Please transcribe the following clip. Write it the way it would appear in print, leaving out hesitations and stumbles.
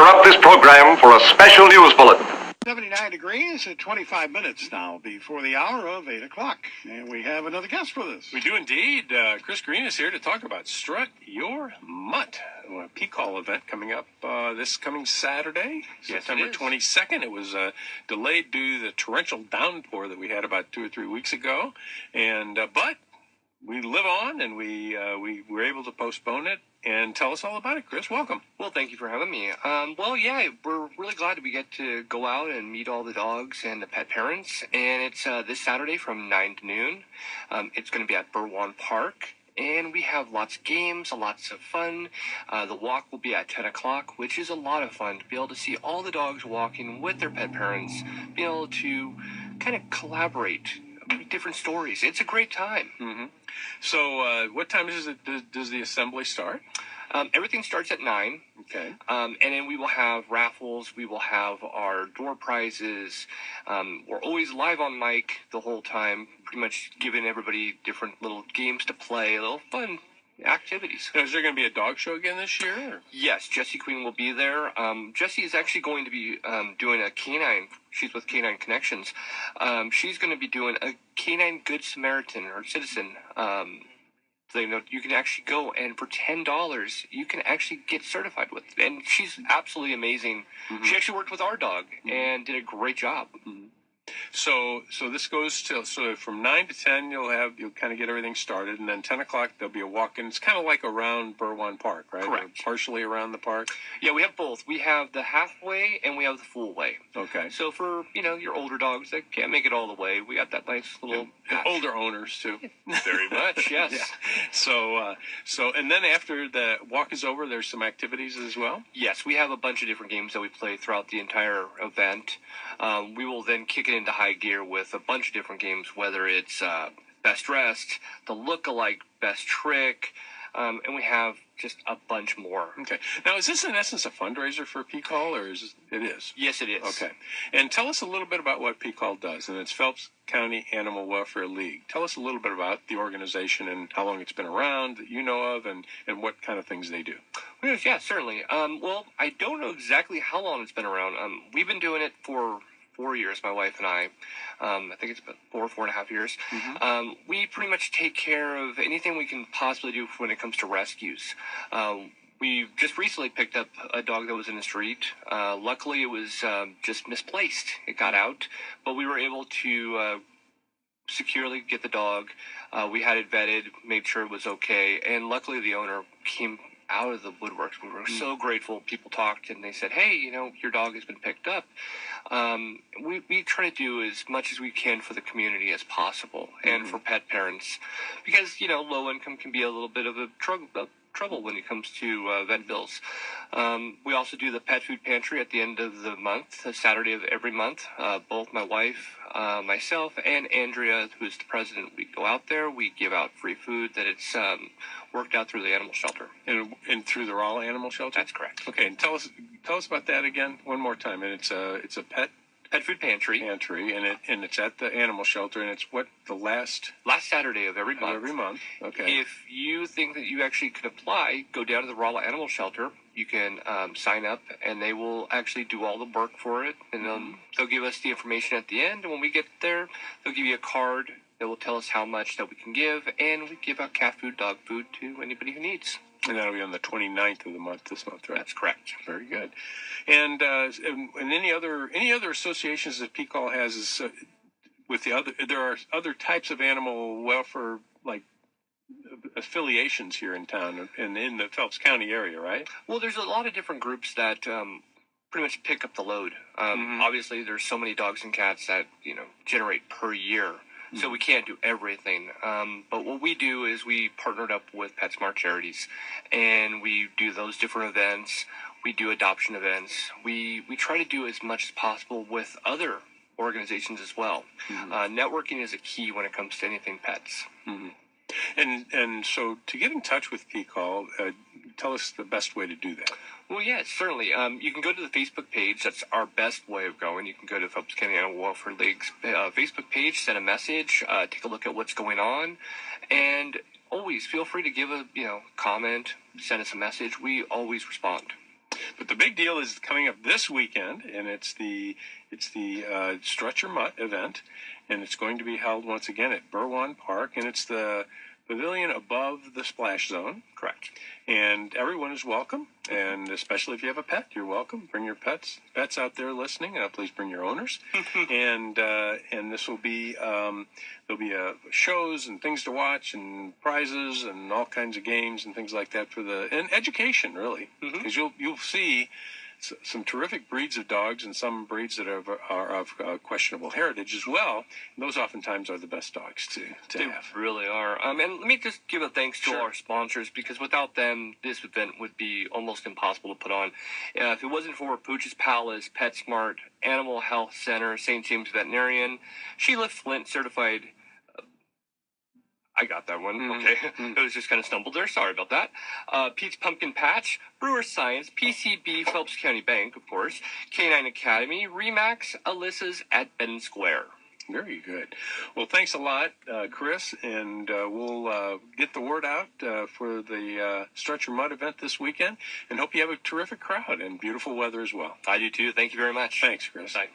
interrupt this program for a special news bulletin. 79 degrees at 25 minutes now before the hour of 8 o'clock. And we have another guest with us. We do indeed. Chris Green is here to talk about Strut Your Mutt, a P-Call event coming up this coming Saturday, September 22nd. It was delayed due to the torrential downpour that we had about 2 or 3 weeks ago. And but we live on, and we were able to postpone it. And tell us all about it, Chris. Welcome. Well, thank you for having me. We're really glad we get to go out and meet all the dogs and the pet parents. And it's this Saturday from 9 to noon. It's going to be at Burwan Park. And we have lots of games, lots of fun. The walk will be at 10 o'clock, which is a lot of fun to be able to see all the dogs walking with their pet parents, be able to kind of collaborate, different stories. It's a great time. Mm-hmm. So what time does the assembly start? Everything starts at 9. Okay. And then we will have raffles. We will have our door prizes. We're always live on mic the whole time, pretty much giving everybody different little games to play, little fun activities. Now, is there going to be a dog show again this year? Or? Yes, Jessie Queen will be there. Jessie is actually going to be doing a canine. She's with Canine Connections. She's going to be doing a canine good Samaritan or citizen. So, you can actually go, and for $10, you can actually get certified with it. And she's absolutely amazing. Mm-hmm. She actually worked with our dog and did a great job. Mm-hmm. So this goes to, so from 9 to 10, you'll kind of get everything started, and then 10 o'clock there'll be a walk-in. It's kind of like around Burwan Park, right? Correct. Or partially around the park. Yeah, we have both. We have the halfway and we have the full way. Okay. So for your older dogs that can't make it all the way, we got that nice little and older owners too. Very much, yes. Yeah. So and then after the walk is over, there's some activities as well. Yes, we have a bunch of different games that we play throughout the entire event. We will then kick it into high gear with a bunch of different games, whether it's Best Dressed, the Look-alike Best Trick, and we have just a bunch more. Okay. Now, is this in essence a fundraiser for P-Call, or is it is? Yes, it is. Okay. And tell us a little bit about what P-Call does, and it's Phelps County Animal Welfare League. Tell us a little bit about the organization and how long it's been around that you know of, and what kind of things they do. Yeah, certainly. Well, I don't know exactly how long it's been around. We've been doing it for 4 years, my wife and I. I think it's about 4.5 years. Mm-hmm. We pretty much take care of anything we can possibly do when it comes to rescues. We just recently picked up a dog that was in the street. Luckily, it was just misplaced. It got out, but we were able to securely get the dog. We had it vetted, made sure it was okay, and luckily the owner came out of the woodworks. We were so grateful. People talked and they said, hey, your dog has been picked up. We try to do as much as we can for the community as possible and for pet parents, because low income can be a little bit of a trouble when it comes to vet bills. We also do the pet food pantry at the end of the month, a Saturday of every month. Both my wife, myself, and Andrea, who's the president, we go out there. We give out free food that it's worked out through the animal shelter. And through the Raw Animal Shelter? That's correct. Okay, and tell us about that again one more time. And it's a pet food pantry, and it's at the animal shelter, and it's the last Saturday of every month. Every month. Okay. If you think that you actually could apply, go down to the Raw Animal Shelter. You can sign up, and they will actually do all the work for it, and they'll give us the information at the end. And when we get there, they'll give you a card that will tell us how much that we can give, and we give out cat food, dog food to anybody who needs. And that'll be on the 29th of the month this month, right? That's correct. Very good. And any other associations that P-Call has is with the other. There are other types of animal welfare affiliations here in town and in the Phelps County area, right? Well, there's a lot of different groups that pretty much pick up the load. Obviously, there's so many dogs and cats that generate per year. So we can't do everything. But what we do is we partnered up with PetSmart Charities, and we do those different events. We do adoption events. We try to do as much as possible with other organizations as well. Networking is a key when it comes to anything pets. And so to get in touch with P-Call, tell us the best way to do that. Well, yeah, certainly. You can go to the Facebook page. That's our best way of going. You can go to Phelps County Animal Welfare League's Facebook page, send a message, take a look at what's going on, and always feel free to give a comment, send us a message. We always respond. But the big deal is coming up this weekend, and it's the Strut Your Mutt event, and it's going to be held once again at Burwan Park, and it's the pavilion above the splash zone. Correct. And everyone is welcome, and especially if you have a pet, you're welcome. Bring your pets out there listening. Please bring your owners. and this will be there'll be shows and things to watch and prizes and all kinds of games and things like that and education really, because you'll see some terrific breeds of dogs and some breeds that are of questionable heritage as well. And those oftentimes are the best dogs to They have. really are. And let me just give a thanks to our sponsors, because without them, this event would be almost impossible to put on. If it wasn't for Pooch's Palace, PetSmart, Animal Health Center, St. James Veterinarian, Sheila Flint Certified. I got that one. Okay. It was just kind of stumbled there. Sorry about that. Pete's Pumpkin Patch, Brewer Science, PCB, Phelps County Bank, of course, Canine Academy, Remax, Alyssa's at Ben Square. Very good. Well, thanks a lot, Chris, and we'll get the word out for the Strut Your Mutt event this weekend, and hope you have a terrific crowd and beautiful weather as well. I do too. Thank you very much. Thanks, Chris. Bye.